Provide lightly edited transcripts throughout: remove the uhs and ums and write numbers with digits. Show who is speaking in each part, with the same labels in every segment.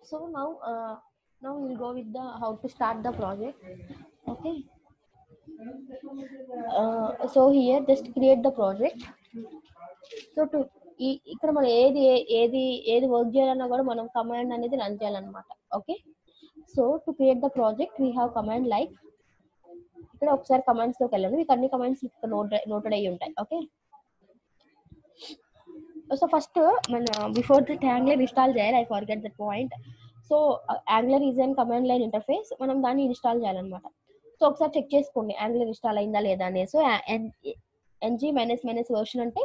Speaker 1: So now we'll go with the how to start the project. Okay. So here just create the project. So to ఇక్కడ మనం ఏది work చేయాలన్నా కూడా మనం command అనేది run చేయాలన్నమాట. Okay. So to create the project we have command like, ఇక్కడ ఒకసారి కమాండ్స్ లోకి వెళ్ళండి, మీకు అన్ని కమాండ్స్ నోటెడ్ అయ్యి ఉంటాయి. ఓకే. సో ఫస్ట్ మన బిఫోర్ ది యాంగ్లర్ ఇన్స్టాల్ చేయాలి, I forget that point. So angler is and command line interface, మనం దాన్ని ఇన్స్టాల్ చేయాలన్నమాట. సో ఒకసారి చెక్ చేసుకోండి యాంగ్లర్ ఇన్స్టాల్ అయిందా లేదా అనేది. సో ng మైనస్ వర్షన్ అంటే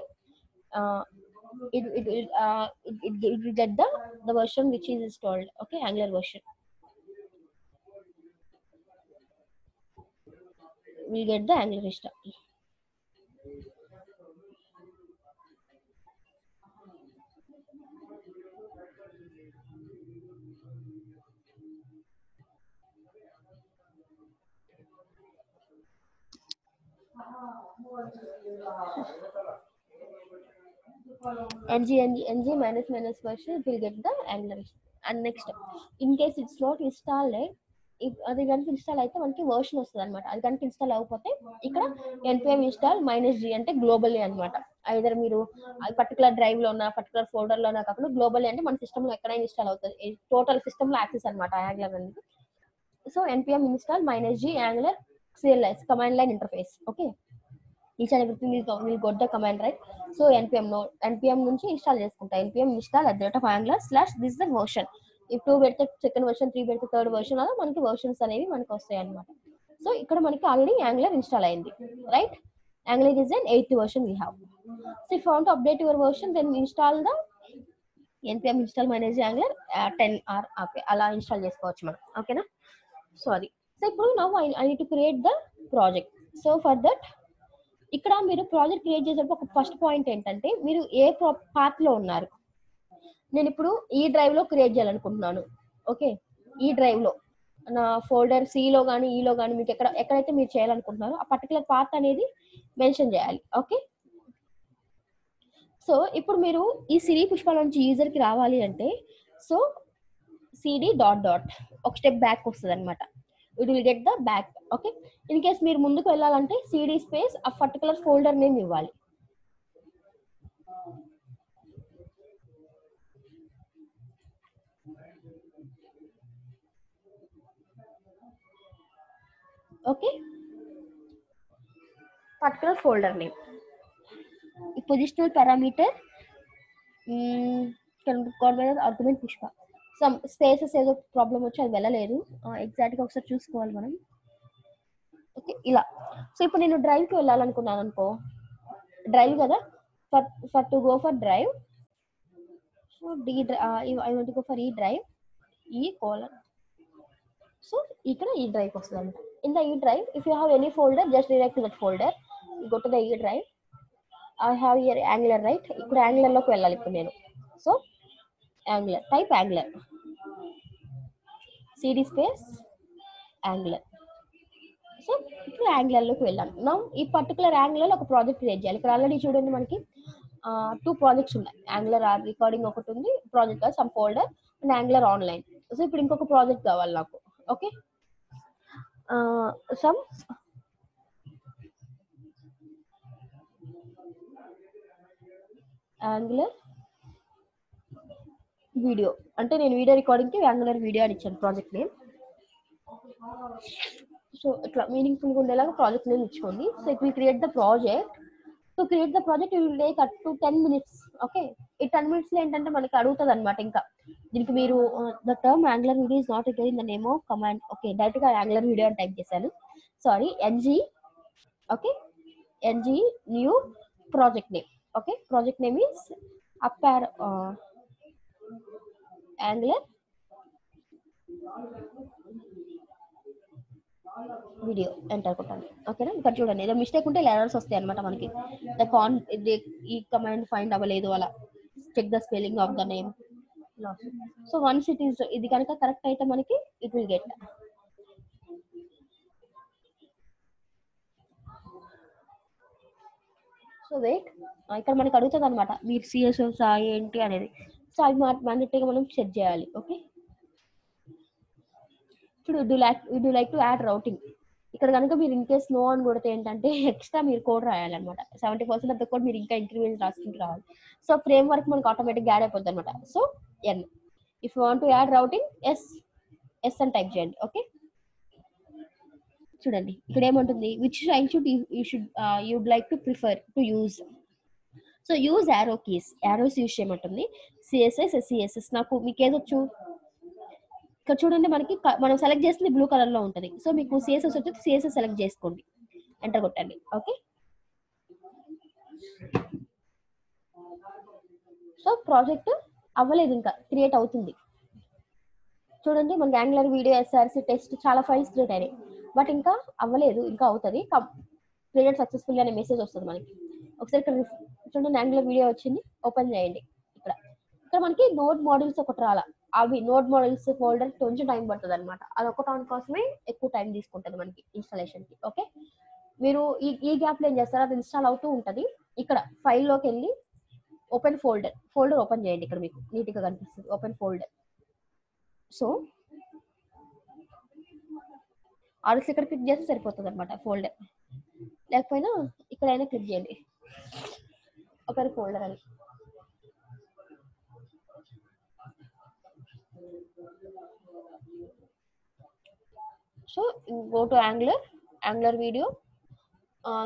Speaker 1: it will get the version which is installed. Okay, Angular version will get the Angular install. ng minus version will get the Angular. And next, in case it's not installed, అది కనుక install అయితే మనకి version వస్తుంది అనమాట. అది కనుక install అవ్వకపోతే ఇక్కడ npm install -g అంటే గ్లోబల్లీ అనమాట. ఐదర్ మీరు పర్టికులర్ డ్రైవ్ లోనా పర్టికులర్ ఫోల్డర్ లోనా కాకుండా గ్లోబల్లీ అంటే మన సిస్టమ్ లో ఎక్కడైనా ఇన్స్టాల్ అవుతుంది, టోటల్ సిస్టమ్ లో యాక్సెస్ అనమాట యాంగులర్ అనేది. So npm install -g angular cls command line interface. Okay, each and everything will got the command, right? So npm నుంచి ఇన్స్టాల్ చేసుకుంటా, npm install @angular / this is the version. if 2 పెడితే second version, 3 పెడితే third version, అలా మనకి versions అనేవి మనకి వస్తాయి అనమాట. సో ఇక్కడ మనకి ఆల్రెడీ యాంగులర్ ఇన్స్టాల్ అయింది, right? Angular is an 8th version we have. So if you want to update your version, then install the npm install -angular 10 or okay, అలా ఇన్స్టాల్ చేసుకోవచ్చు మనం. ఓకేనా? సారీ. సో ఇప్పుడు now I need to create the project. So for that ఇక్కడ మీరు project create చేసేటప్పుడు ఒక first point ఏంటంటే, మీరు ఏ పాత్ లో ఉన్నారు. నేను ఇప్పుడు ఈ డ్రైవ్ లో క్రియేట్ చేయాలనుకుంటున్నాను. ఓకే, ఈ డ్రైవ్ లో నా ఫోల్డర్ సిలో కానీ ఈలో కానీ మీకు ఎక్కడైతే మీరు చేయాలనుకుంటున్నారో ఆ పర్టికులర్ పాత్ అనేది మెన్షన్ చేయాలి. ఓకే. సో ఇప్పుడు మీరు ఈ సిరి పుష్పాల నుంచి యూజర్ కి రావాలి అంటే, సో cd ... ఒక స్టెప్ బ్యాక్ వస్తుంది అనమాట. It will get the back. Okay. In case మీరు ముందుకు వెళ్ళాలంటే cd స్పేస్ ఆ పర్టికులర్ ఫోల్డర్ నేమ్ ఇవ్వాలి. Okay, particular folder name. ఈ పొజిషనల్ పారామీటర్ ఆర్గ్యుమెంట్ పుష్ప. సమ్ స్పేసెస్ ఏదో ప్రాబ్లం వచ్చి అది వెళ్ళలేదు, ఎగ్జాక్ట్ గా ఒకసారి చూసుకోవాలి మనం. ఓకే, ఇలా. సో ఇప్పుడు నేను డ్రైవ్ కి వెళ్ళాలనుకున్నాను అనుకో, డ్రైవ్ కదా, for to go for drive, so I want go for E drive, E colon. So ఇక్కడ ఈ డ్రైవ్ వస్తుంది అనమాట. In the E drive if you have any folder, just direct to that folder, go to the E drive. I have here Angular, right? ఇప్పుడు Angular లోకి వెళ్ళాలి ఇప్పుడు నేను. So Angular, type Angular, cd space Angular. So ఇప్పుడు Angular లోకి వెళ్ళాను. నా ఈ పర్టికులర్ యాంగులర్ లో ఒక ప్రాజెక్ట్ క్రియేట్ చేయాలి. ఇక్కడ ఆల్రెడీ చూడండి మనకి 2 ప్రాజెక్ట్స్ ఉన్నాయి. యాంగులర్ ఆర్ రికార్డింగ్ ఒకటి ఉంది, project some folder, and angular online. So ఇప్పుడు ఇంకొక ప్రాజెక్ట్ కావాలి నాకు. ఓకే, సమ్ యాంగులర్ వీడియో, అంటే నేను వీడియో రికార్డింగ్ కి యాంగులర్ వీడియో అని ఇచ్చాను ప్రాజెక్ట్ నేమ్. సో ఇట్లా మీనింగ్ఫుల్ గా ఉండేలాగా ప్రాజెక్ట్ నేమ్ ఇచ్చుకోండి. So it will create the project. To create the project you will take up to 10 minutes. Okay, ఈ 10 minutes లో ఏంటంటే మనకి అడుగుతుంది అనమాట. ఇంకా దీనికి మీరు the term angular video is not in the name of command. Okay, direct గా యాంగులర్ వీడియో అని టైప్ చేశాను, sorry. ng, okay, ng new project name. Okay, project name is upper angular video enter కొట్టాలి. ఓకేనా? ఇక్కడ చూడండి, ఏదో mistake ఉంటే ఇలా ఎర్రర్స్ వస్తాయి అనమాట మనకి. ఈ కమాండ్ ఫైండ్ అవ్వలేదు, అలా check the spelling of the name. So once ఇది కనుక కరెక్ట్ అయితే మనకి it will get. So wait, ఇక్కడ మనకి అడుగుతుంది అనమాట మీరు సిఎస్ఎస్ ఏంటి అనేది. సో అది మ్యాండేటరీగా మనం సెట్ చేయాలి. ఓకే, ఇప్పుడు do like to add routing. ఇక్కడ కనుక మీరు ఇన్ కేస్ నో అని కొడితే ఏంటంటే ఎక్స్ట్రా మీరు కోడ్ రాయాలన్నమాట. 70% ఆఫ్ ద కోడ్ మీరు ఇంకా ఇంక్రిమెంట్ రాసుకుంటూ రావాలి. సో ఫ్రేమ్ వర్క్ మనకు ఆటోమేటిక్గా యాడ్ అయిపోతుంది అనమాట. So N, if you want to add routing yes అని టైప్ చేయండి. ఓకే, చూడండి ఇక్కడ ఏముంటుంది, which style you'd like to prefer to use. So use arrow keys, arrows use చేయమంటుంది. సిఎస్ఎస్ నాకు మీకు ఏదొచ్చు, ఇక్కడ చూడండి మనకి మనం సెలెక్ట్ చేసింది బ్లూ కలర్ లో ఉంటుంది. సో మీకు సిఎస్ఎస్ వచ్చి సిఎస్ఎస్ సెలెక్ట్ చేసుకోండి, ఎంటర్ కొట్టండి. ఓకే, సో ప్రాజెక్ట్ అవ్వలేదు, ఇంకా క్రియేట్ అవుతుంది. చూడండి మనకి యాంగులర్ వీడియో ఎస్ఆర్సి టెస్ట్ చాలా ఫైల్స్ క్రియేట్ అయినాయి, బట్ ఇంకా అవ్వలేదు, ఇంకా అవుతుంది. క్రియేట్ సక్సెస్ఫుల్లీ అనే మెసేజ్ వస్తుంది మనకి. ఒకసారి ఇక్కడ చూడండి యాంగులర్ వీడియో వచ్చింది, ఓపెన్ చేయండి. ఇక్కడ ఇక్కడ మనకి నోడ్ మోడల్స్ ఒకటి రాలా, అవి నోడ్ మోడల్స్ ఫోల్డర్ కొంచెం టైం పడుతుంది అనమాట. అది ఒక టౌన్ కోసమే ఎక్కువ టైం తీసుకుంటుంది మనకి ఇన్స్టాలేషన్ కి. ఓకే, మీరు ఈ గ్యాప్ లో ఏం చేస్తారో అది ఇన్స్టాల్ అవుతూ ఉంటుంది. ఇక్కడ ఫైల్లోకి వెళ్ళి ఓపెన్ ఫోల్డర్ ఓపెన్ చేయండి. ఇక్కడ మీకు నీట్ గా కనిపిస్తుంది ఓపెన్ ఫోల్డర్. సో ఆర్ఎస్ ఇక్కడ క్లిక్ చేస్తే సరిపోతుంది అనమాట ఫోల్డర్, లేకపోయినా ఇక్కడైనా క్లిక్ చేయండి ఓపెన్ ఫోల్డర్ అని. So go to angular video,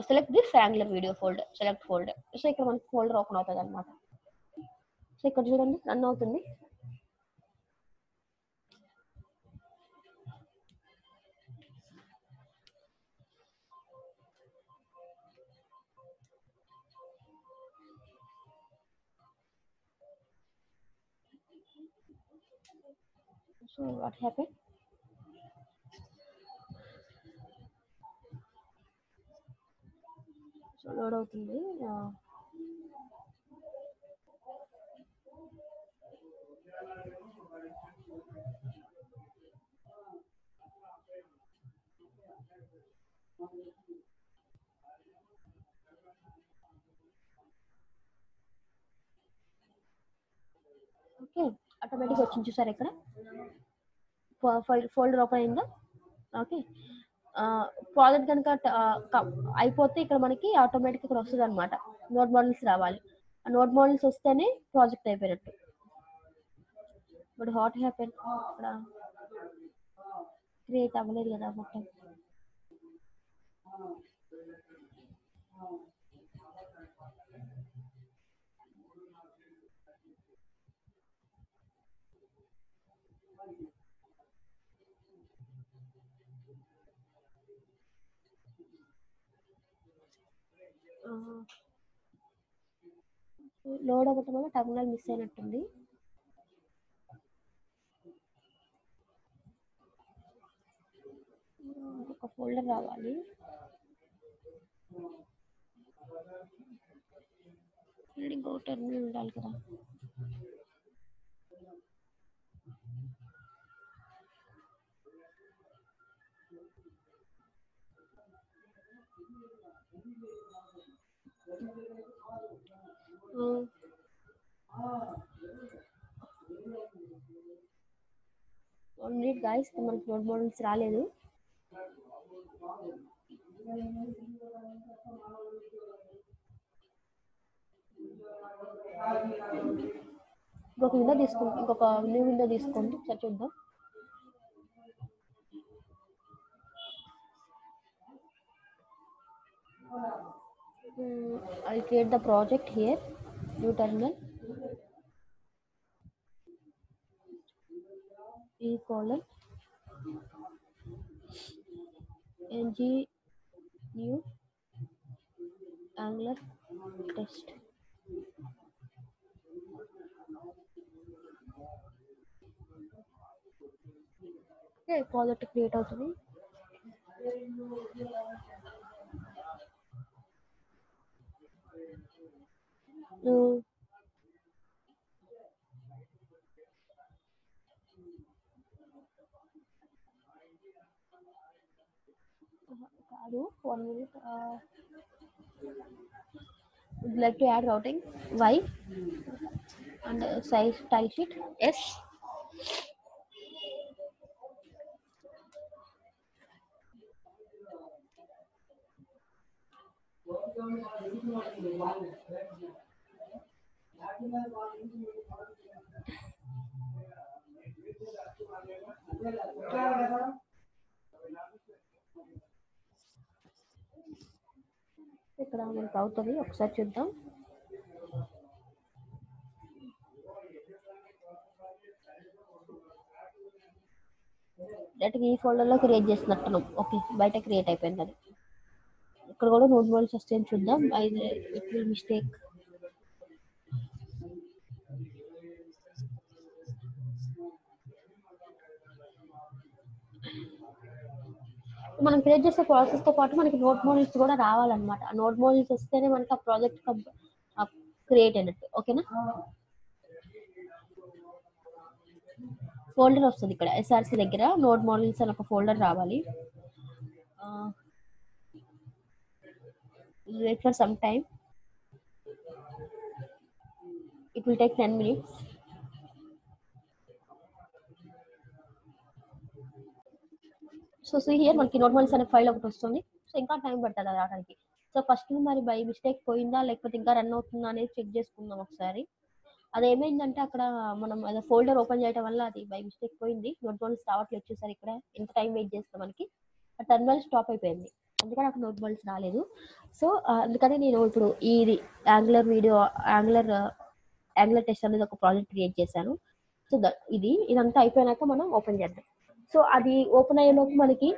Speaker 1: select this angular video folder, select folder. So ఇక్కడ మనకి ఫోల్డర్ ఓపెన్ అవుతుంది అనమాట. సో ఇక్కడ చూడండి రన్ అవుతుంది. So what happen, so load అవుతుంది. ఓకే, ఆటోమేటిక్ వచ్చింది చూసారు ఇక్కడ ఫోల్డర్ ఓపెన్ అయిందా. ఓకే, ప్రాజెక్ట్ కనుక అయిపోతే ఇక్కడ మనకి ఆటోమేటిక్ ఇక్కడ వస్తుంది అనమాట. నోట్ మోడల్స్ రావాలి, ఆ నోట్ మోడల్స్ వస్తేనే ప్రాజెక్ట్ అయిపోయినట్టు. బట్ హాట్ హ్యాపెన్ ఇక్కడ క్రియేట్ అవ్వలేదు కదా మొత్తం. లోడ్ అవ్వటం వల్ల టర్మినల్ మిస్ అయినట్టుంది. ఒక ఫోల్డర్ రావాలి. ఇంకో టర్మినల్ ఉండాలి కదా. వన్ మినిట్ గాయస్, మనకి నోట్ మోడల్స్ రాలేదు. ఇంకొక విండో తీసుకోండి, ఇంకొక న్యూ విండో తీసుకోండి, ఒకసారి చూద్దాం. I'll create the project here, new terminal, e:" ng new angular test. Okay, project create అవుతుంది. కాదు, 1 minute. Would like to add routing. Why? And size style sheet S. ఇక్కడ మనకు అవుతుంది, ఒకసారి చూద్దాం. డైరెక్ట్గా ఈ ఫోల్డర్లో క్రియేట్ చేసినట్టున్నాం. ఓకే, బయట క్రియేట్ అయిపోయింది అది. ఇక్కడ కూడా నోట్ మోడల్స్ వస్తాయని చూద్దాం. It will mistake. మనం క్రియేట్ చేసే ప్రాసెస్ తో పాటు మనకి నోట్ మోడల్స్ కూడా రావాలన్నమాట. ఆ నోట్ మోడల్స్ వస్తేనే మనకి ఆ ప్రాజెక్ట్ క్రియేట్ అయినట్టు. ఓకేనా, ఫోల్డర్ వస్తుంది ఇక్కడ ఎస్ఆర్సి దగ్గర నోట్ మోడల్స్ అని ఒక ఫోల్డర్ రావాలి. Wait for some time, it will take 10 minutes. So here మనకి నోట్ మోడల్స్ అనే ఫైల్ ఒకటి వస్తుంది. సో ఇంకా టైం పడుతుంది అది రావడానికి. సో ఫస్ట్ మరి బై మిస్టేక్ పోయిందా లేకపోతే ఇంకా రన్ అవుతుందా అనేది చెక్ చేసుకుందాం ఒకసారి. అది ఏమైందంటే అక్కడ మనం అదే ఫోల్డర్ ఓపెన్ చేయడం వల్ల అది బై మిస్టేక్ పోయింది. నోట్ మోడల్స్ రావట్లేదు. చూసారు ఇక్కడ ఎంత టైం వెయిట్ చేస్తాం మనకి, ఆ టర్మినల్ స్టాప్ అయిపోయింది. అందుకని అక్కడ నోట్ మోడల్స్ రాలేదు. సో అందుకని నేను ఇప్పుడు ఇది యాంగులర్ టెస్ట్ అనేది ఒక ప్రాజెక్ట్ క్రియేట్ చేశాను. సో ఇదంతా అయిపోయినాక మనం ఓపెన్ చేద్దాం. సో అది ఓపెన్ అయ్యేలోపు మనకి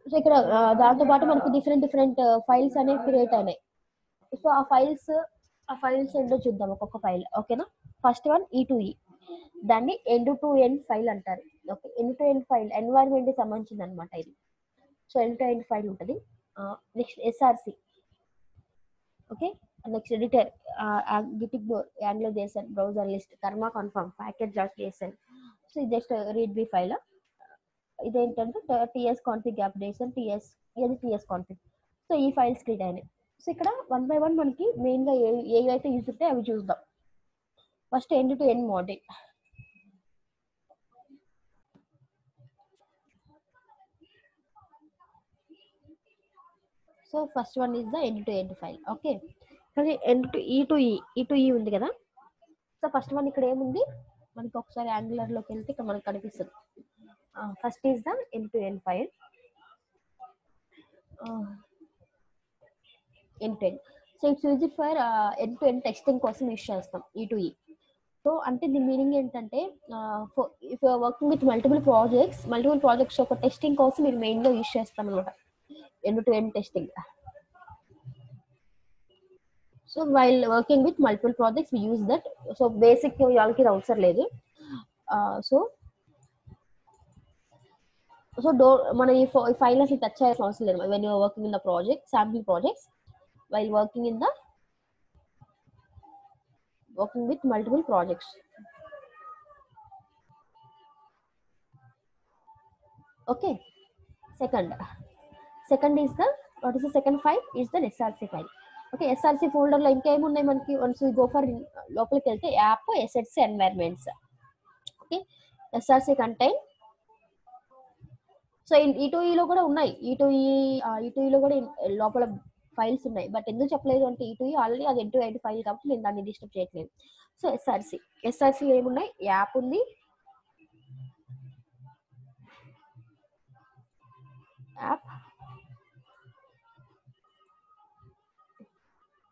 Speaker 1: సో ఇక్కడ దాంతో పాటు మనకి డిఫరెంట్ ఫైల్స్ అనేవి క్రియేట్ అయినాయి. సో ఆ ఫైల్స్ ఏంటో చూద్దాం ఒక్కొక్క ఫైల్. ఓకేనా, ఫస్ట్ వన్ E2E, దాన్ని ఎండ్ టు ఎండ్ ఫైల్ అంటారు. Okay, end to end file environment కి సంబంధించింది అనమాట ఇది. So end to end file ఉంటుంది. Next SRC. Okay, next editor gitignore, Angular JSON, browser list, karma confirm, package.json. So ఇది just readme file. ఇదేంటంటే TS config updation, TS config. So ఈ files create అయినాయి. So ఇక్కడ 1 by 1 మనకి main గా ఏవైతే use ఉంటాయి అవి చూద్దాం. First end to end model. So first one is the end to end file. Okay, E2E ఉంది కదా. సో ఫస్ట్ వన్ ఇక్కడ ఏముంది మనకి, ఒకసారి యాంగులర్ లోకి వెళ్తే ఇక్కడ మనకు కనిపిస్తుంది. First is the end to end file. End to end. So it's use for end to end testing కోసం యూజ్ చేస్తాం E2E. సో అంటే దీని మీనింగ్ ఏంటంటే if you're working with multiple projects ఒక టెస్టింగ్ కోసం మీరు మెయిన్ గా యూజ్ చేస్తాం అనమాట, end to end testing. So while working with multiple projects we use that. So basic వాళ్ళకి ఇది అవసరం లేదు. సో మన ఈ ఫైల్ అసలు టచ్ చేయాల్సిన అవసరం లేదు when you're working in the project, sample projects, while working with multiple projects. Okay, second is the what is the second file is the SRC file. Okay, SRC folder లో ఇంకా ఏమున్నాయి మనకి, once we go for లోపలికి వెళ్తే app assets environments. Okay, SRC contain. So E2E లో కూడా ఉన్నాయి, E2E లో కూడా లోపల ఫైల్స్ ఉన్నాయి. బట్ ఎందుకు చెప్పలేదు అంటే E2E ఆల్రెడీ అది ఎండ్ టు ఎండ్ ఫైల్ కాబట్టి నేను దాన్ని డిస్టర్బ్ చేయట్లేదు. సో SRC ఏమున్నాయి, యాప్ ఉంది, app,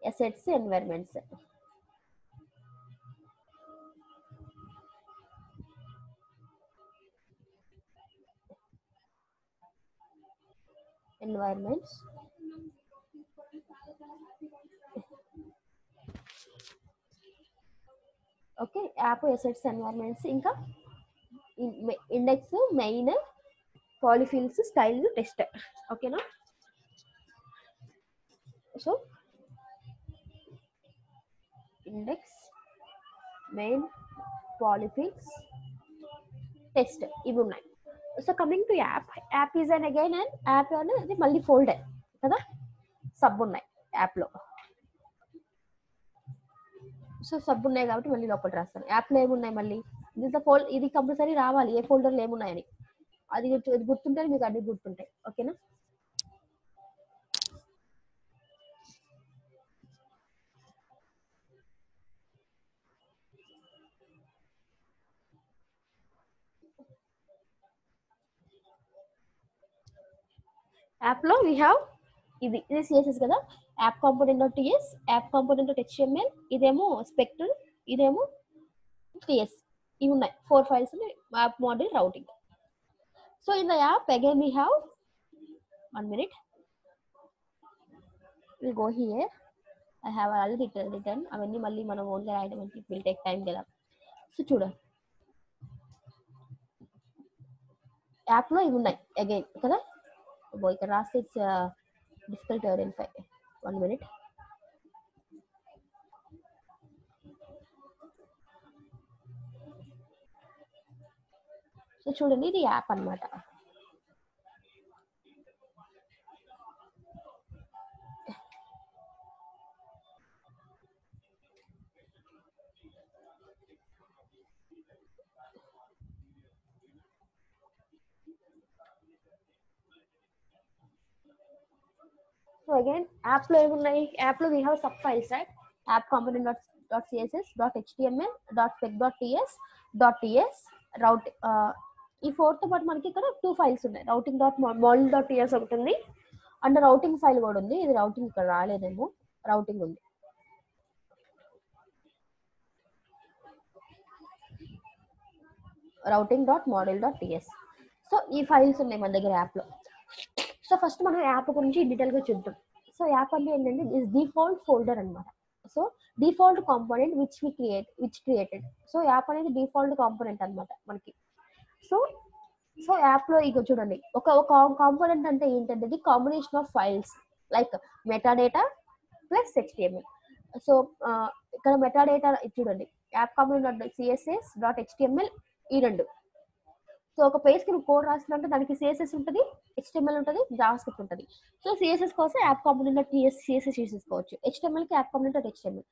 Speaker 1: assets, environments. Okay, app, assets, environments, ఇంకా ఇండెక్స్, మెయిన్, పాలిఫిల్స్, స్టైల్, టెస్ట్. ఓకేనా, సో ఇండెక్స్, మెయిన్, పాలిఫిల్స్, టెస్ట్ ఇవి ఉన్నాయి. So coming to app is and again and app అనేది మళ్ళీ ఫోల్డర్ కదా, సబ్ ఉన్నాయి యాప్ లో. సో సబ్ ఉన్నాయి కాబట్టి మళ్ళీ లోపల రాస్తాను. యాప్లో ఏమున్నాయి మళ్ళీ ఇది కంపల్సరీ రావాలి ఏ ఫోల్డర్లో ఏమున్నాయని. అది గుర్తుంటే మీకు అన్ని గుర్తుంటాయి. ఓకేనా? యాప్లో వీ హ్యావ్ ఇది సిఎస్ఎస్ కదా, app component dot TS, app component dot HTML, ఇదేమో స్పెక్ట్రల్, ఇదేమో టిఎస్. ఇవి ఉన్నాయి 4 files app model routing. So in the app again we have 1 minute, we'll go here. I have already written అవన్నీ మళ్ళీ మనం ఓన్గా రాయడం అంటే ఇట్ విల్ టేక్ టైం కదా. సో చూడండి యాప్లో ఇవి ఉన్నాయి అగైన్ కదా. ఇక్కడ రాస్తే it's difficult identify. 1 minute. So చూడండి ఇది యాప్ అన్నమాట. సో అగైన్ యాప్లో ఏమున్నాయి, యాప్లో we have sub files right. App component dot CSS dot HTML dot spec dot TS route. ఈ 4తో పాటు మనకి ఇక్కడ 2 ఫైల్స్ ఉన్నాయి. Routing dot model dot TS ఒకటి ఉంది, అండ్ రౌటింగ్ ఫైల్ కూడా ఉంది. ఇది రౌటింగ్ ఇక్కడ రాలేదేమో, రౌటింగ్ ఉంది. Routing dot model dot TS. So ఈ ఫైల్స్ ఉన్నాయి మన దగ్గర యాప్లో. సో ఫస్ట్ మనం యాప్ గురించి డీటెయిల్గా చూద్దాం. సో యాప్ అంటే ఏంటంటే దిస్ డిఫాల్ట్ ఫోల్డర్ అనమాట. So default component which created. So app అనేది డిఫాల్ట్ కాంపోనెంట్ అనమాట మనకి. సో యాప్లో ఇక చూడండి ఒక కాంపోనెంట్ అంటే ఏంటంటే the combination of files like metadata plus HTML. So ఇక్కడ మెటాడేటా చూడండి, app component dot CSS dot HTML ఈ రెండు. సో ఒక పేజ్కి నువ్వు కోడ్ రాస్తున్నట్టు దానికి సిఎస్ఎస్ ఉంటుంది, హెచ్టిఎంఎల్ ఉంటుంది, జావాస్క్రిప్ట్ ఉంటుంది. సో సిఎస్ఎస్ కోసం app component dot CSS use చేసుకోవచ్చు, హెచ్టిఎంఎల్కి app component dot HTML.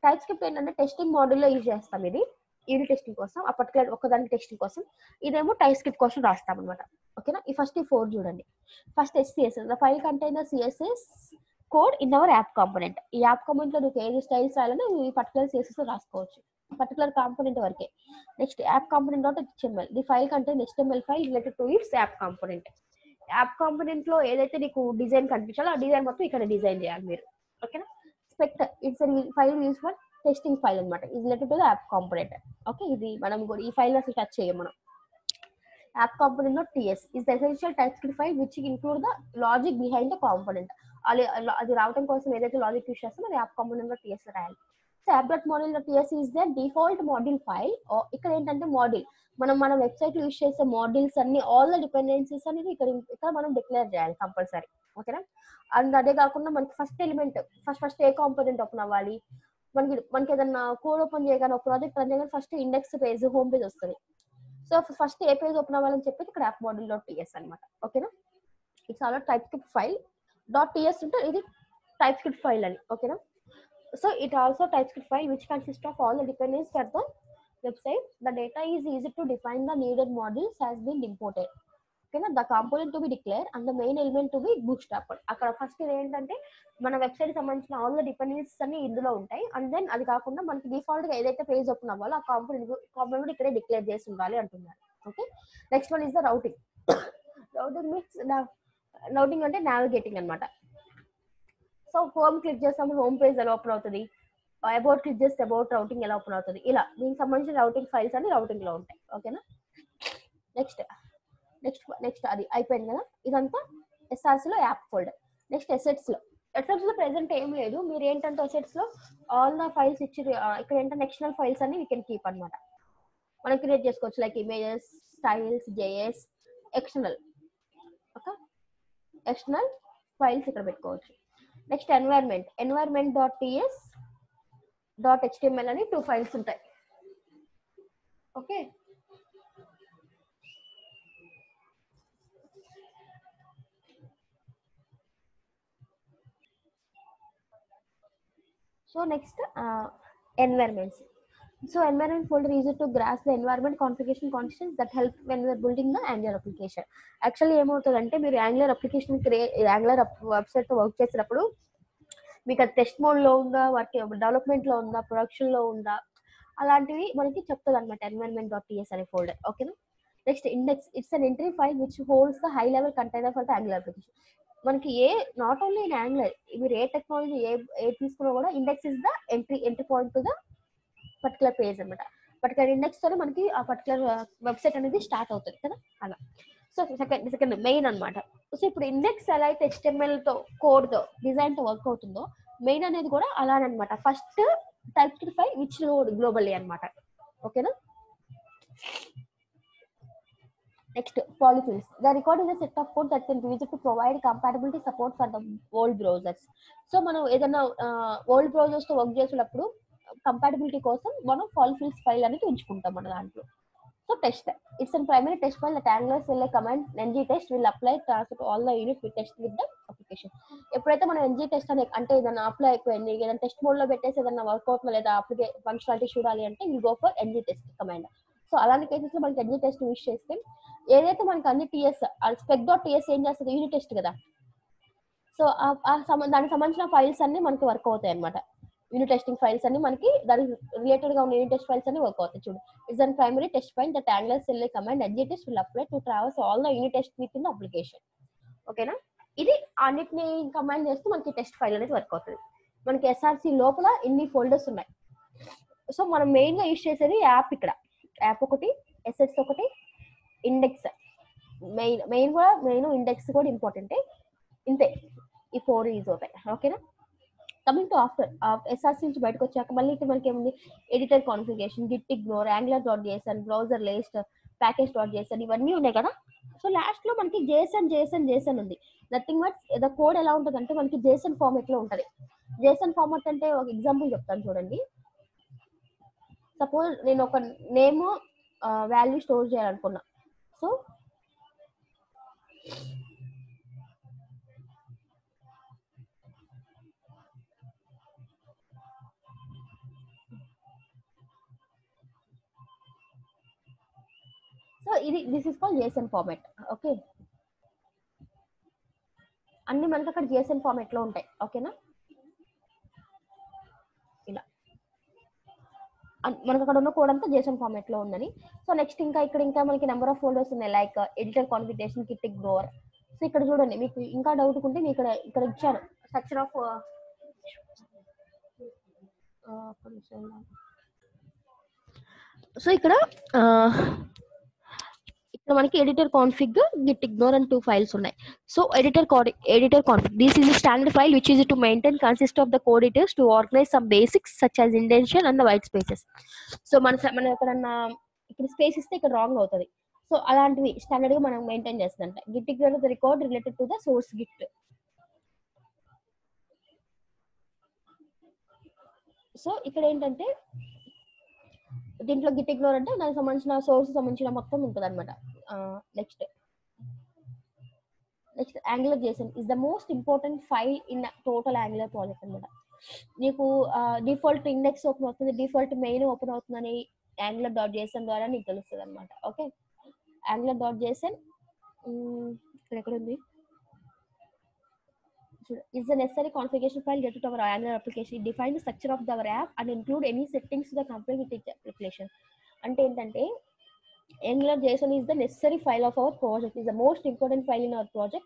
Speaker 1: TypeScript ఏంటంటే టెస్టింగ్ మోడల్లో యూజ్ చేస్తాం. ఇది యూనిట్ టెస్టింగ్ కోసం, ఆ పర్టికులర్ ఒకదానికి టెస్టింగ్ కోసం. ఇదేమో టైప్ స్క్రిప్ట్ కోసం రాస్తాం అనమాట. ఓకేనా? ఈ ఫస్ట్ 4 చూడండి. First HCSS, the file contain the CSS code in our app component. ఈ యాప్ కాంపోనెంట్ లో నువ్వు ఏది స్టైల్స్ రాయాలని ఈ పర్టికులర్ సిఎస్ఎస్ రాసుకోవచ్చు, పర్టికులర్ కాంపోనెంట్ వరకే. Next app component dot HTML, the file contain HTML file related to it's app component. App component లో ఏదైతే నీకు డిజైన్ కనిపించాలో ఆ డిజైన్ మొత్తం ఇక్కడ డిజైన్ చేయాలి మీరు. ఓకేనా? Spec its file use for testing file అనమాట, ఇది related to the app component. Okay, ఇది మనం కూడా ఈ ఫైల్ అసలు టచ్ చేయం మనం. App component dot TS is the essential TypeScript file which include the logic behind the component. అది రావడం కోసం ఏదైతే లాజిక్ యూస్ చేస్తామో అది యాప్ కాంపోనెంట్ డాట్ టిఎస్ రాయాలి. So app dot model dot TS is the default model file. ఇక్కడ ఏంటంటే model మన వెబ్సైట్ యూస్ చేసే మోడల్స్ అన్ని ఆల్ ద డిపెండెన్సీస్ అనేది ఇక్కడ మనం డిక్లేర్ చేయాలి కంపల్సరీ. ఓకేనా? అండ్ అదే కాకుండా మనకి ఫస్ట్ ఎలిమెంట్ ఫస్ట్ ఏ కాంపోనెంట్ ఓపెన్ అవ్వాలి, మనకి ఏదన్నా కోడ్ ఓపెన్ చేయగానే ఒక ప్రాజెక్ట్ రన్ చేయగానే first index page home page వస్తుంది. సో ఫస్ట్ ఏ పేజ్ ఓపెన్ అవ్వాలని చెప్పేసి ఇక్కడ యాప్ మోడల్ డాట్ టిఎస్ అనమాట. ఓకేనా? It's all type script file dot TS ఉంటే ఇది టైప్ స్క్రిప్ట్ ఫైల్ అని. ఓకేనా? So it also type script file which consist of all the dependence for the website. The data is easy to define the needed models has been imported. ఓకేనా? The component to be declare and the main element to be bootstrapped. అక్కడ first ఏంటంటే మన website సంబంధించిన all the dependencies అన్ని ఇందులో ఉంటాయి. And then అది కాకుండా మనకి డిఫాల్ట్ గా ఏదైతే పేజ్ ఓపెన్ అవ్వాలో ఆ కాంపోనెంట్ ఇక్కడే డిక్లేర్ చేసి ఉండాలి అంటున్నారు. Okay, next one is the routing. Routing means routing అంటే నావిగేటింగ్ అనమాట. సో హోమ్ క్లిక్ చేసినప్పుడు హోమ్ పేజ్ ఎలా ఓపెన్ అవుతుంది, అబౌట్ క్లిక్ చేస్తే అబౌట్ రౌటింగ్ ఎలా ఓపెన్ అవుతుంది, ఇలా దీనికి సంబంధించిన రౌటింగ్ ఫైల్స్ అన్ని రౌటింగ్ లో ఉంటాయి. ఓకేనా? నెక్స్ట్ అది అయిపోయింది కదా. ఇదంతా ఎస్ఆర్సి లో యాప్ ఫోల్డర్. నెక్స్ట్ ఎసెట్స్ లో ప్రెసెంట్ ఏం లేదు. మీరు ఏంటంటే ఎసెట్స్ లో ఆల్ ద ఫైల్స్ ఇచ్చి ఇక్కడ ఏంటంటే ఎక్స్టర్నల్ ఫైల్స్ అన్ని వీ కెన్ కీప్ అనమాట. మనం క్రియేట్ చేసుకోవచ్చు like images, styles, JS, external. Okay, external files ఇక్కడ పెట్టుకోవచ్చు. Next environment dot TS dot HTML అని 2 ఫైల్స్ ఉంటాయి. Okay, so next environments. So environment folder is used to grasp the environment configuration conditions that help when we are building the Angular application. Actually ఏమవుతుందంటే మీరు angular application angular website తో work చేసినప్పుడు మీకు అది test mode లో ఉందా, work development లో ఉందా, ప్రొడక్షన్ లో ఉందా, అలాంటివి మనకి చెప్తుంది అనమాట ఎన్వైరన్మెంట్ డాట్ టీఎస్ అనే ఫోల్డర్. ఓకేనా. Next index, it's an entry file which holds the high level container for the angular application. మనకి నాట్ ఓన్లీ ఇన్ యాంగులర్, మీరు ఏ టెక్నాలజీ ఏ తీసుకున్నా కూడా index is the entry point to the particular page అనమాట. Particular index తోనే మనకి ఆ particular website అనేది start అవుతుంది కదా అలా. సో సెకండ్ మెయిన్ అనమాట. సో ఇప్పుడు ఇండెక్స్ ఎలా అయితే HTML తో కోడ్ తో డిజైన్ తో వర్క్ అవుతుందో, మెయిన్ అనేది కూడా అలానమాట. First type file which node globally అనమాట. ఓకేనా. Next, polyfills. The record is a set of code that can be used to provide compatibility support for the old browsers. So మనం ఏదైనా old browsers తో work చేసేటప్పుడు compatibility కోసం మనం polyfills file అనేది ఉంచుకుంటాం మన దాంట్లో. So test, it's an primary test file that Angular CLI command ng test will apply transfer to all the unit we test with the application. ఎప్పుడైతే మనం ng test అంటే ఏదైనా అప్లై అయిపోయింది, ఏదైనా టెస్ట్ మోడ్ లో పెట్టేసి ఏదైనా వర్క్ అవుతుందా లేదా అప్లికేషన్ ఫంక్షనాలిటీ చూడాలి అంటే will go for ng test command. So అలాంటి కేసెస్ లో మనకి ng test యూస్ చేస్తే ఏదైతే మనకి అన్ని టీఎస్ స్పెక్ డాట్ టీఎస్ ఏం చేస్తుంది, యూనిట్ టెస్ట్ కదా. సో దానికి సంబంధించిన ఫైల్స్ అన్ని మనకి వర్క్ అవుతాయి అనమాట. యూనిట్ టెస్టింగ్ ఫైల్స్ అన్ని మనకి దానికి రిలేటెడ్ గా ఉన్న యూనిట్ టెస్ట్ ఫైల్స్ అన్ని వర్క్ అవుతాయి. చూడు, it's an primary test file that Angular CLI command ng test will apply to traverse all the unit tests within the application. ఓకేనా. ఇది అన్నిటిని కమాండ్ చేస్తూ మనకి టెస్ట్ ఫైల్ అనేది వర్క్ అవుతుంది. మనకి ఎస్ఆర్సి లోపల ఇన్ని ఫోల్డర్స్ ఉన్నాయి. సో మనం మెయిన్ గా యూజ్ చేసేది యాప్. ఇక్కడ యాప్ ఒకటి, ఎస్ఎస్ ఒకటి, ఇండెక్స్ మెయిన్ కూడా ఇండెక్స్ కూడా ఇంపార్టెంటే. ఇంతే, ఈ 4 యూజ్ అవుతాయి. ఓకేనా. కమింగ్ టు ఆఫ్టర్ ఎస్ఆర్సి నుంచి బయటకు వచ్చాక మళ్ళీ ఇక్కడ మనకి ఏముంది, editor configuration, Git ignore, angular dot Jason, browser list, package dot Jason, ఇవన్నీ ఉన్నాయి కదా. సో లాస్ట్ లో మనకి జేసన్ ఉంది. నథింగ్ బట్ ద కోడ్ ఎలా ఉంటుంది అంటే మనకి జేసన్ ఫార్మాట్ లో ఉంటుంది. జేసన్ ఫార్మాట్ అంటే ఒక ఎగ్జాంపుల్ చెప్తాను చూడండి. సపోజ్ నేను ఒక నేమ్ వాల్యూ స్టోర్ చేయాలనుకున్నా. So this is called Jason format. Okay, అన్ని మనకి అక్కడ జేసన్ ఫార్మాట్ లో ఉంటాయి. ఓకేనా. ఇలా మనకు అక్కడ ఉన్న కోడ్ అంతా జేసన్ ఫార్మాట్ లో ఉందని. సో నెక్స్ట్ ఇంకా మనకి నెంబర్ ఆఫ్ ఫోల్డర్స్ ఉన్నాయి, like editor configuration, Git ignore. So ఇక్కడ చూడండి, మీకు ఇంకా డౌట్ ఉంటే మీకు ఇక్కడ ఇచ్చాను సెక్షన్ ఆఫ్. సో ఇక్కడ మనకి editor config, git ignore and 2 files ఉన్నాయి. So editor config, this is standard file which is to maintain consist of the code details to organise some basics such as indentation and the white spaces. So మనం ఎక్కడన్నా ఇక్కడ space ఇస్తే ఇక్కడ wrong అవుతుంది. So అలాంటివి standard గా మనం maintain చేస్తుందంట. Git ignore the record related to the source Git. So ఇక్కడ ఏంటంటే దీంట్లో గిట్ ఇగ్నోర్ అంటే దానికి సంబంధించిన సోర్స్ సంబంధించిన మొత్తం ఉంటుంది అనమాట. Next Angular JSON is the most important file in total Angular project అనమాట. నీకు డిఫాల్ట్ ఇండెక్స్ ఓపెన్ అవుతుంది, డిఫాల్ట్ మెయిన్ ఓపెన్ అవుతుందని angular.json ద్వారా నీకు తెలుస్తుంది అనమాట. ఓకే, angular.json ఎక్కడ ఉంది, is the necessary configuration file related to our Angular application. It defines the structure of our app and include any settings to the complete with its application. అంటే ఏంటంటే Angular JSON is the necessary file of our project, is the most important file in our project.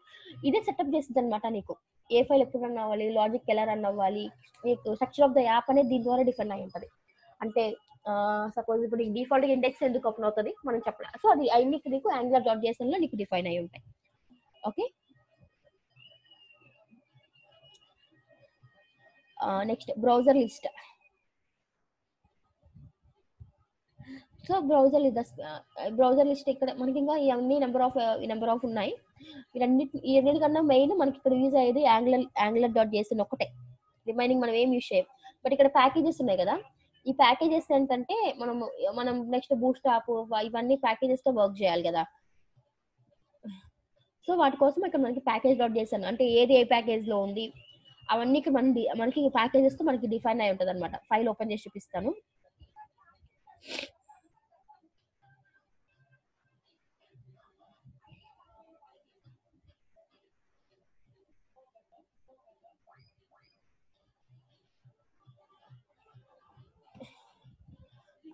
Speaker 1: ఇదే setup చేస్తుంది అనమాట. నీకు ఏ file ఎప్పుడు run అవ్వాలి, logic ఎలా run అవ్వాలి, నీకు స్ట్రక్చర్ ఆఫ్ ద యాప్ అనేది దీని ద్వారా డిఫైన్ అయి ఉంటుంది. అంటే సపోజ్ ఇప్పుడు డిఫాల్ట్ ఇండెక్స్ ఎందుకు ఓపెన్ అవుతుంది మనం చెప్పాలి. సో అది అన్ని నీకు angular.json లో నీకు డిఫైన్ అయి ఉంటాయి. Okay, next browser list. So browser list ఇక్కడ మనకి ఇంకా ఇవన్నీ నెంబర్ ఆఫ్ ఉన్నాయి. ఇవన్నిటికన్నా మెయిన్ మనకి ఇక్కడ యూజ్ అయ్యేది angular.json ఒకటే. రిమైనింగ్ మనం ఏం యూజ్ చేయం. బట్ ఇక్కడ ప్యాకేజెస్ ఉన్నాయి కదా, ఈ ప్యాకేజెస్ ఏంటంటే మనం నెక్స్ట్ బూస్ట్ యాప్ ఇవన్నీ ప్యాకేజెస్ తో వర్క్ చేయాలి కదా. సో వాటి కోసం ఇక్కడ మనకి ప్యాకేజ్.json అంటే ఏది ఏ ప్యాకేజ్ లో ఉంది, అవన్నీ మనకి ప్యాకేజెస్ తో మనకి డిఫైన్ అయి ఉంటుంది అనమాట. ఫైల్ ఓపెన్ చేసి చూపిస్తాను.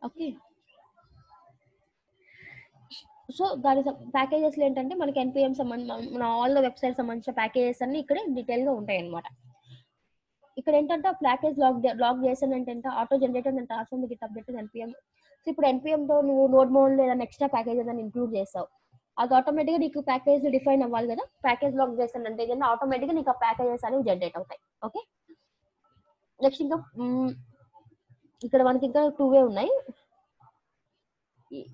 Speaker 1: ఓకే, సో దాని ప్యాకేజెస్ ఏంటంటే మనకి ఎన్పిఎం మన ఆల్ ద వెబ్సైట్ సంబంధించిన ప్యాకేజెస్ అన్ని ఇక్కడ డీటెయిల్ గా ఉంటాయి అనమాట. ఇక్కడ ఏంటంటే ప్యాకేజ్ లాగ్ చేసానంటే auto generator and transform Git update NPM. So ఇప్పుడు ఎన్పిఎం తో నువ్వు నోడ్ మోడ్ లేదా ఎక్స్ట్రా ప్యాకేజ్ ఏదైనా ఇంక్లూడ్ చేస్తావు, అది ఆటోమేటిక్ గా నీకు ప్యాకేజ్ డిఫైన్ అవ్వాలి కదా. ప్యాకేజ్ లాగ్ చేసానంటే ఆటోమేటిక్ గా నీకు ఆ ప్యాకేజెస్ అనేవి జనరేట్ అవుతాయి. ఓకే, నెక్స్ట్ ఇంకా ఇక్కడ మనకి ఇంకా 2 వే ఉన్నాయి.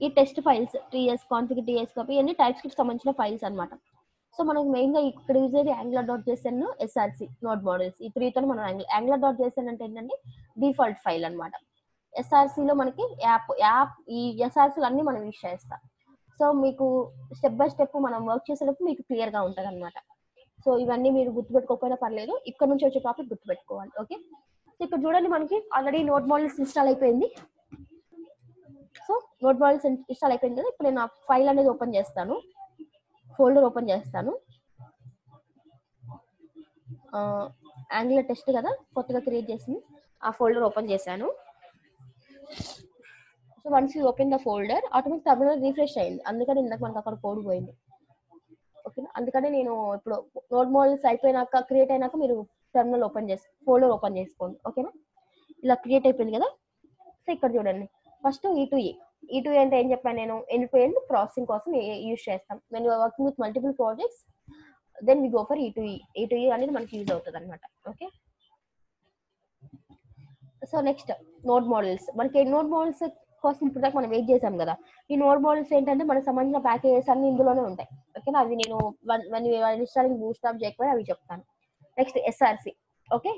Speaker 1: ఈ test files TS config TS copy ఇవన్నీ టైప్ స్క్రిప్ట్ సంబంధించిన ఫైల్స్ అనమాట. సో మనకు మెయిన్ గా ఇక్కడ యూజ్ అయ్యేది angular.json, ఎస్ఆర్సి, నోడ్ మోడల్స్, ఈ 3 తో మనం angular.json అంటే ఏంటంటే డిఫాల్ట్ ఫైల్ అనమాట. ఎస్ఆర్సి లో మనకి యాప్ ఈ ఎస్ఆర్సి అన్ని మనం యూజ్ చేస్తాం. సో మీకు స్టెప్ బై స్టెప్ మనం వర్క్ చేసేటప్పుడు మీకు క్లియర్ గా ఉంటది అనమాట. సో ఇవన్నీ మీరు గుర్తుపెట్టుకోకపోయినా పర్లేదు, ఇక్కడ నుంచి వచ్చే టాపిక్ గుర్తుపెట్టుకోవాలి. ఓకే, సో ఇక్కడ చూడండి మనకి ఆల్రెడీ నోడ్ మోడల్స్ ఇన్స్టాల్ అయిపోయింది. సో నోడ్ మోడల్స్ ఇన్స్టాల్ అయిపోయింది కదా. ఇప్పుడు నేను ఆ ఫైల్ అనేది ఓపెన్ చేస్తాను, ఫోల్డర్ ఓపెన్ చేస్తాను. యాంగులర్ టెస్ట్ కదా కొత్తగా క్రియేట్ చేసింది, ఆ ఫోల్డర్ ఓపెన్ చేశాను. So once you open the folder automatic terminal refresh అయింది, అందుకని ఇందాక మనకు అక్కడ కోడ్ పోయింది. ఓకేనా, అందుకని నేను ఇప్పుడు నోడ్ మోడల్స్ అయిపోయినాక క్రియేట్ అయినాక మీరు టర్మినల్ ఓపెన్ చేసి ఫోల్డర్ ఓపెన్ చేసుకోండి. ఓకేనా, ఇలా క్రియేట్ అయిపోయింది కదా. సో ఇక్కడ చూడండి ఫస్ట్ E2E అంటే ఏం చెప్పాను నేను, ఎండ్ టు ఎండ్ ప్రాసెసింగ్ కోసం యూజ్ చేస్తాం. When you are working with multiple projects then we go for E2E అనేది మనకి యూజ్ అవుతుంది అనమాట. Okay, so next node models. మనకి నోడ్ మోడల్స్ కోసం ఇప్పుడు దాకా మనం వెయిట్ చేసాం కదా. ఈ నోడ్ మోడల్స్ ఏంటంటే మనకు సంబంధించిన ప్యాకేజెస్ అన్ని ఇందులోనే ఉంటాయి. ఓకేనా, అవి నేను ఇన్స్టాలింగ్ బూట్స్ట్రాప్ చేయకపోతే అవి చెప్తాను. Next SRC. ఓకే,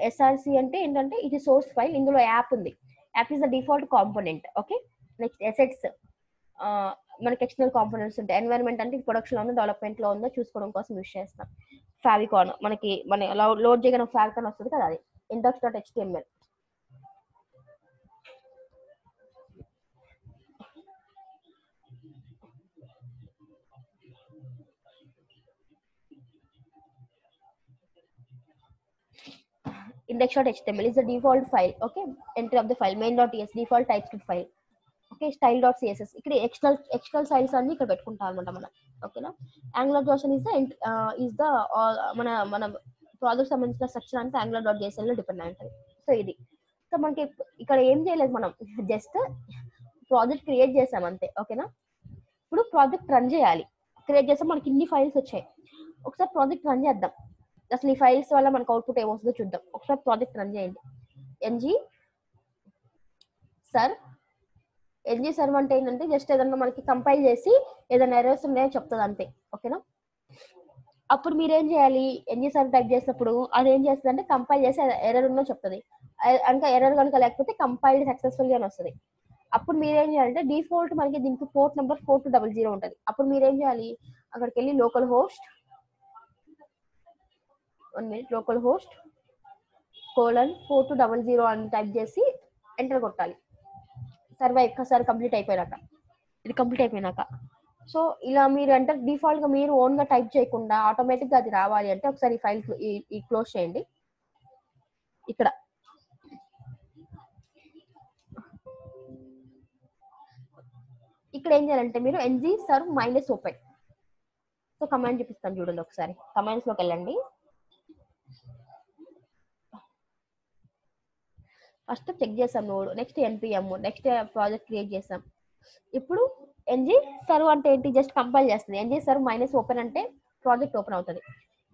Speaker 1: ఎస్ఆర్సి అంటే ఏంటంటే ఇది సోర్స్ ఫైల్, ఇందులో యాప్ ఉంది. App is the default component. Okay, next assets, మనకి ఎక్స్టర్నల్ కాంపోనెంట్స్ ఉంటాయి. ఎన్వైరన్మెంట్ అంటే ప్రొడక్షన్ లో ఉందో డెవలప్మెంట్ లో ఉందో చూసుకోవడం కోసం యూస్ చేస్తాం. ఫావికాన్ మన లోడ్ చేయగానే ఫావికాన్ వస్తుంది కదా, అది index.html. index.html is the default file. Okay, entry of the file main.ts default TypeScript file. Okay, style.css ఇక్కడ ఎక్స్టర్నల్ ఫైల్స్ అన్ని ఇక్కడ పెట్టుకుంటాం అనమాట మనం. ఓకేనా, angular.json is the మన ప్రాజెక్ట్ సంబంధించిన స్ట్రక్చర్ అంతా angular.json లో డిపెండ్ అయి ఉంటుంది. సో ఇది సో మనకి ఇక్కడ ఏం చేయలేదు, మనం జస్ట్ ప్రాజెక్ట్ క్రియేట్ చేసాం అంతే. ఓకేనా, ఇప్పుడు ప్రాజెక్ట్ రన్ చేయాలి. క్రియేట్ చేస్తే మనకి ఇన్ని ఫైల్స్ వచ్చాయి. ఒకసారి ప్రాజెక్ట్ రన్ చేద్దాం, అసలు ఈ ఫైల్స్ వల్ల మనకు అవుట్పుట్ ఏమొస్తుందో చూద్దాం. ఒకసారి ప్రాజెక్ట్ రన్ చేయండి. ఎన్జీ సర్వ్ అంటే ఏంటంటే జస్ట్ ఏదన్నా మనకి కంపైల్ చేసి ఏదైనా ఎర్రర్స్ ఉన్నాయో చెప్తుంది అంతే. ఓకేనా, అప్పుడు మీరేం చేయాలి, ఎన్జీ సర్వ్ టైప్ చేసినప్పుడు అది ఏం చేస్తుంది అంటే కంపైల్ చేసి ఎర్రర్ ఉందో చెప్తుంది. ఇంకా ఎర్రర్ కనుక లేకపోతే కంపైల్డ్ సక్సెస్ఫుల్ అని వస్తుంది. అప్పుడు మీరేం చేయాలంటే డిఫాల్ట్ మనకి దీనికి పోర్ట్ నెంబర్ 4200 ఉంటుంది. అప్పుడు మీరేం చేయాలి, అక్కడికి వెళ్ళి లోకల్ హోస్ట్ 4200 అని టైప్ చేసి ఎంటర్ కొట్టాలి. సర్వ్ కంప్లీట్ అయిపోయినాక సో ఇలా మీరు అంటే డిఫాల్ట్ గా మీరు ఓన్ గా టైప్ చేయకుండా ఆటోమేటిక్ గా అది రావాలి అంటే ఒకసారి ఈ ఫైల్ ఈ క్లోజ్ చేయండి. ఇక్కడ ఏం చేయాలంటే మీరు NG serve -open so command చూపిస్తాను చూడండి. ఒకసారి కమాండ్స్ లోకి వెళ్ళండి. ఫస్ట్ చెక్ చేసాం node, next NPM, next project create చేసాం. ఇప్పుడు ఎన్జీ సర్వ్ అంటే ఏంటి, జస్ట్ కంపైల్ చేస్తుంది. ఎన్జీ సర్వ్ -ఓపెన్ అంటే ప్రాజెక్ట్ ఓపెన్ అవుతుంది.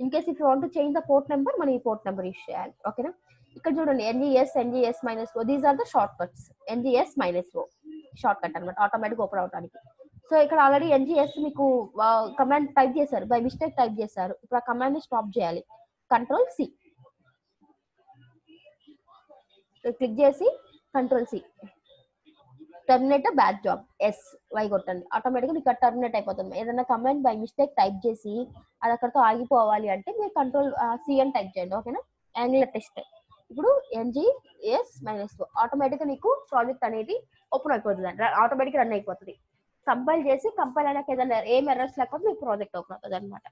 Speaker 1: In case if you want to change the port number మనం ఈ పోర్ట్ నెంబర్ యూస్ చేయాలి. ఓకేనా, ఇక్కడ చూడండి NGS -o these are the shortcuts. NGS -o short cut అనమాట, ఆటోమేటిక్ ఓపెన్ అవడానికి. సో ఇక్కడ ఆల్రెడీ ఎన్జీఎస్ మీకు కమాండ్ టైప్ చేశారు, బై మిస్టేక్ టైప్ చేశారు. ఇప్పుడు ఆ కమాండ్ ని స్టాప్ చేయాలి. Ctrl+C క్లిక్ చేసి Ctrl+C terminate back job S Y కొట్టండి, ఆటోమేటిక్గా మీకు టర్మినేట్ అయిపోతుంది. ఏదైనా కమెంట్ బై మిస్టేక్ టైప్ చేసి అది అక్కడితో ఆగిపోవాలి అంటే మీరు కంట్రోల్ సిఎన్ టైప్ చేయండి. ఓకేనా, యాంగులర్ టెస్ట్. ఇప్పుడు NGS-O ఆటోమేటిక్గా మీకు ప్రాజెక్ట్ అనేది ఓపెన్ అయిపోతుంది, ఆటోమేటిక్గా రన్ అయిపోతుంది. కంపైల్ చేసి కంపైల్ అయినాక ఏదైనా ఏం ఎర్రర్స్ లేకపోతే మీకు ప్రాజెక్ట్ ఓపెన్ అవుతుంది అనమాట.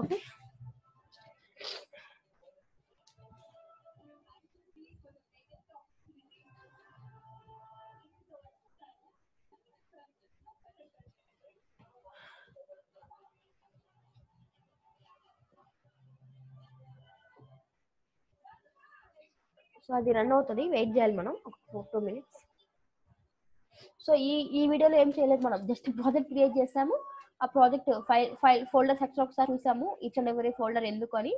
Speaker 1: ఓకే, సో అది రన్ అవుతుంది, వెయిట్ చేయాలి మనం ఒక 2 minutes. సో ఈ వీడియోలో ఏం చేయలేదు, మనం జస్ట్ ప్రాజెక్ట్ క్రియేట్ చేసాము. ఆ ప్రాజెక్ట్ ఫైల్ ఫోల్డర్ సెక్షన్ ఒకసారి చూసాము, ఈచ్ అండ్ ఎవరీ ఫోల్డర్ ఎందుకు అని.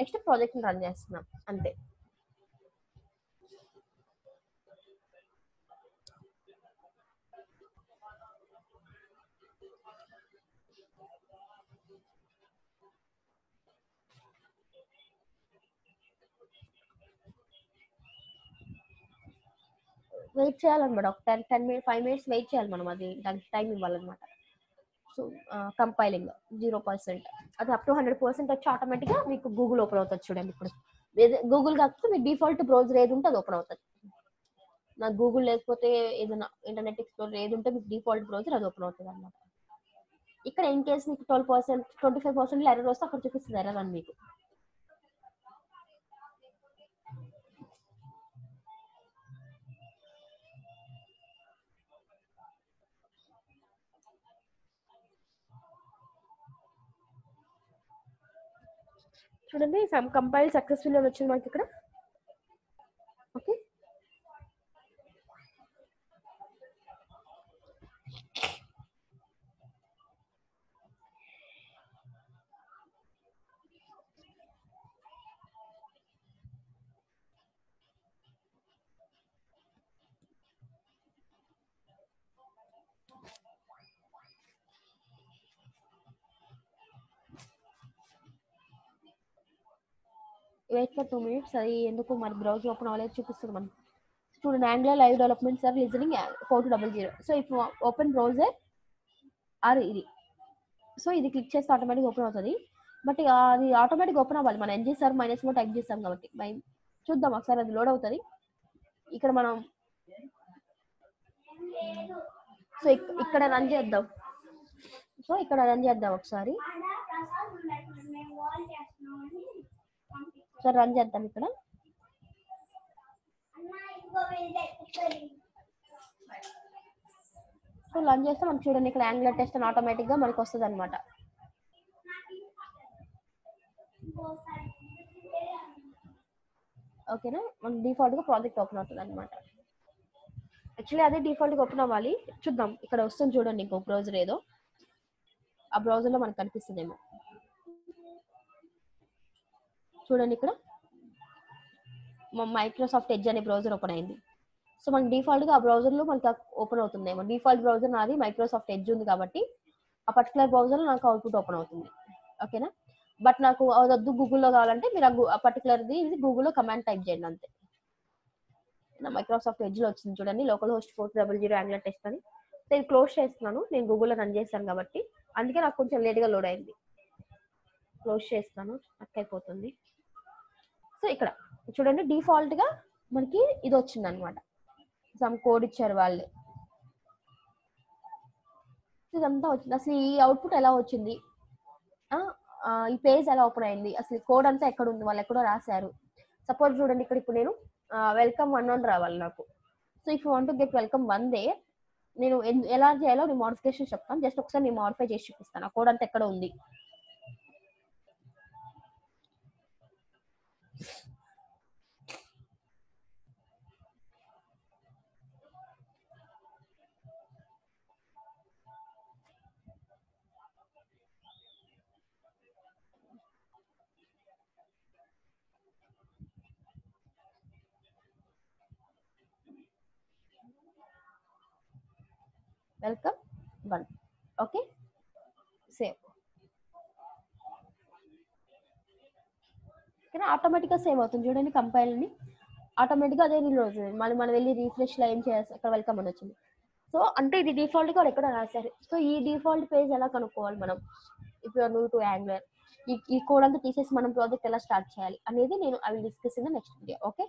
Speaker 1: నెక్స్ట్ ప్రాజెక్ట్ రన్ చేస్తున్నాం అంతే. వెయిట్ చేయాలన్నమాట, ఒక 5 minutes వెయిట్ చేయాలి మనం, అది దానికి టైం ఇవ్వాలన్నమాట. సో కంపైలింగ్ 0%, అది అప్ టు 100% వచ్చి ఆటోమేటిక్గా మీకు గూగుల్ ఓపెన్ అవుతుంది. చూడండి ఇప్పుడు గూగుల్ కాకపోతే మీ డిఫాల్ట్ బ్రౌజర్ ఏది ఉంటే అది ఓపెన్ అవుతుంది. నాకు గూగుల్ లేకపోతే ఏదైనా ఇంటర్నెట్ ఎక్స్ప్లోరర్ ఏది ఉంటే మీకు డిఫాల్ట్ బ్రౌజర్ అది ఓపెన్ అవుతుంది అనమాట. ఇక్కడ ఇన్ కేస్ మీకు 12%, 25% ఎర్రర్ వస్తే అక్కడ చూపిస్తుంది ఎర్రర్ అని మీకు. చూడండి కంపైల్ సక్సెస్ఫుల్ అని వచ్చింది మనకి ఇక్కడ. Okay, wait for 2 minutes. అది ఎందుకు మరి బ్రౌజర్ ఓపెన్ అవ్వలేదు చూపిస్తుంది మనకి. Student angular live development sir listening 4200. So ఇప్పుడు ఓపెన్ బ్రౌజర్ ఆర్ ఇది. సో ఇది క్లిక్ చేస్తే ఆటోమేటిక్ ఓపెన్ అవుతుంది. బట్ అది ఆటోమేటిక్ ఓపెన్ అవ్వాలి, మనం NGSR -1 టైప్ చేస్తాం కాబట్టి. చూద్దాం ఒకసారి అది లోడ్ అవుతుంది. ఇక్కడ మనం సో ఇక్కడ రన్ చేద్దాం. సో ఇక్కడ రన్ చేద్దాం ఒకసారి. సో రన్ చేద్దాం ఇక్కడ. సో రన్ చేస్తే మనకి చూడండి ఇక్కడ యాంగులర్ టెస్ట్ అని ఆటోమేటిక్గా మనకి వస్తుంది అనమాట. ఓకేనా, మనకి డిఫాల్ట్గా ప్రాజెక్ట్ ఓపెన్ అవుతుంది అనమాట. యాక్చువల్లీ అదే డిఫాల్ట్గా ఓపెన్ అవ్వాలి. చూద్దాం ఇక్కడ వస్తుంది చూడండి ఇంకో బ్రౌజర్ ఏదో, ఆ బ్రౌజర్లో మనకు కనిపిస్తుందేమో. చూడండి ఇక్కడ మైక్రోసాఫ్ట్ ఎడ్జ్ అనే బ్రౌజర్ ఓపెన్ అయింది. సో మనకి డిఫాల్ట్గా ఆ బ్రౌజర్లో మనకి ఓపెన్ అవుతుందేమో. డిఫాల్ట్ బ్రౌజర్ నాది మైక్రోసాఫ్ట్ ఎడ్జ్ ఉంది కాబట్టి ఆ పర్టికులర్ బ్రౌజర్లో నాకు అవుట్పుట్ ఓపెన్ అవుతుంది. ఓకేనా, బట్ నాకు వద్దు గూగుల్లో కావాలంటే మీరు ఆ పర్టికులర్ది ఇది గూగుల్లో కమాండ్ టైప్ చేయండి అంతే. మైక్రోసాఫ్ట్ ఎడ్జ్లో వచ్చింది చూడండి, లోకల్ హోస్ట్ 4000 యాంగులర్ టెస్ట్ అని. నేను క్లోజ్ చేస్తున్నాను, నేను గూగుల్లో రన్ చేశాను కాబట్టి అందుకే నాకు కొంచెం లేట్గా లోడ్ అయింది. క్లోజ్ చేస్తాను, స్టక్ అయిపోతుంది. సో ఇక్కడ చూడండి డిఫాల్ట్గా మనకి ఇది వచ్చింది అనమాట. సమ్ కోడ్ ఇచ్చారు వాళ్ళే, ఇదంతా వచ్చింది. అసలు ఈ అవుట్పుట్ ఎలా వచ్చింది, ఈ పేజ్ ఎలా ఓపెన్ అయింది, అసలు కోడ్ అంతా ఎక్కడ ఉంది, వాళ్ళు ఎక్కడో రాశారు. సపోజ్ చూడండి ఇక్కడ ఇప్పుడు నేను వెల్కమ్ 1 అని రావాలి నాకు. So if you want to get welcome 1 they, నేను ఎలా చేయాలో నేను మోడిఫికేషన్ చెప్తాను. జస్ట్ ఒకసారి నేను మోడిఫై చేసి చూపిస్తాను ఆ కోడ్ అంతా ఎక్కడ ఉంది. వెల్కమ్ 1. Okay, save. కానీ ఆటోమేటిక్గా సేవ్ అవుతుంది చూడండి కంపైల్ అని. ఆటోమేటిక్గా అదే రీలోడ్ అవుతుంది. మళ్ళీ మనం వెళ్ళి రీఫ్రెష్లో ఏం చేయాలి, అక్కడ వెల్కమ్ అని వచ్చింది. సో అంటే ఇది డిఫాల్ట్గా ఎక్కడ రాశారు. సో ఈ డిఫాల్ట్ పేజ్ ఎలా కనుక్కోవాలి మనం, if you are new to Angular, ఈ కోడ్ అంతా తీసేసి మనం ప్రాజెక్ట్ ఎలా స్టార్ట్ చేయాలి అనేది నేను I will discuss in the next video. Okay.